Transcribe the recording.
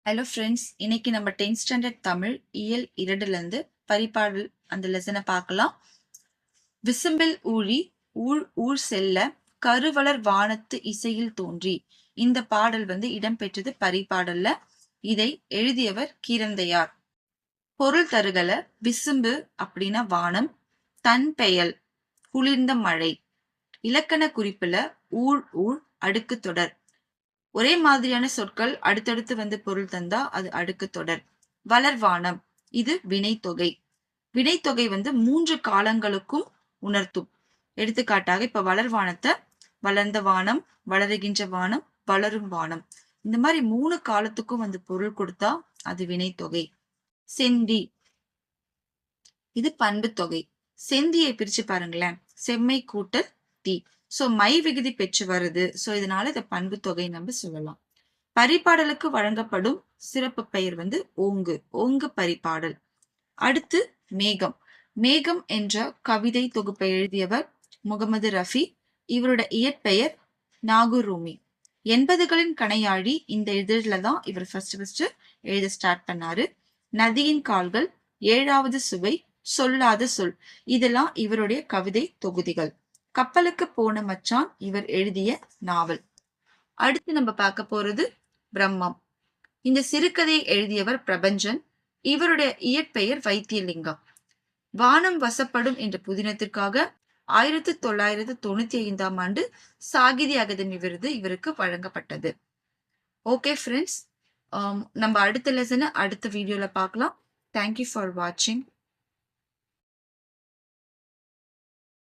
Hello friends, இன்னைக்கு நம்ம 10th standard Tamil இயல் 2லேருந்து பரிபாடல் அந்த லெசனை பார்க்கலாம். விசும்பில் ஊழி ஊழ் ஊழ் செல்ல கருவளர் வானத்து இசையில் தோன்றி. இந்த பாடல் இடம்பெற்றது பரிபாடல்ல. இதை எழுதியவர் கீரந்தையார். பொருள் தருகல. விசும்பு அப்படின்னா வானம், தன் பெயல் குளிர்ந்த மழை. இலக்கண குறிப்புல ஊழ் ஊழ் அடுக்கு தொடர். ஒரே மாதிரியான சொற்கள் அடுத்தடுத்து பொருள் தந்தா அது அடுக்கு தொடர். வளர்வானம் இது வினைத்தொகை. வினைத்தொகை 3 காலங்களுக்கும் உணர்த்தும். எடுத்துக்காட்டாக இப்ப வளர்வானத்தை வளர்ந்த வானம், வளருகின்ற வானம், வளரும் வானம், இந்த மாதிரி 3 காலத்துக்கும் பொருள் கொடுத்தா அது வினைத்தொகை. செந்தி இது பண்பு தொகை. செந்தியை பிரிச்சு பாருங்களேன். செம்மை கூட்டல் தி. சோ மை விகுதி பெற்று வருது. சோ இதனால இதை பண்பு தொகை நம்ம சொல்லலாம். பரிபாடலுக்கு வழங்கப்படும் சிறப்பு பெயர் ஓங்கு. ஓங்கு பரிபாடல். அடுத்து மேகம். மேகம் என்ற கவிதை தொகுப்பை எழுதியவர் முகமது ரஃபி. இவரோட இயற்பெயர் நாகூர் ரூமி. 80களின் கணையாழி இந்த இதழில தான் இவர் ஃபர்ஸ்ட் எழுத ஸ்டார்ட் பண்ணாரு. நதியின் கால்கள், 7வது சுவை, சொல்லாத சொல், இதெல்லாம் இவருடைய கவிதை தொகுதிகள். கப்பலுக்கு போன மச்சான் இவர் எழுதிய நாவல். அடுத்து நம்ம பார்க்க போறது பிரம்மம். இந்த சிறுகதையை எழுதியவர் பிரபஞ்சன். இவருடைய இயற்பெயர் வைத்தியலிங்கம். வானம் வசப்படும் என்ற புதினத்திற்காக 1995ஆம் ஆண்டு சாகித்ய அகாதமி விருது இவருக்கு வழங்கப்பட்டது. ஓகே ஃப்ரெண்ட்ஸ், நம்ம அடுத்த லெசனை அடுத்த வீடியோல பார்க்கலாம். தேங்க்யூ ஃபார் வாட்சிங்.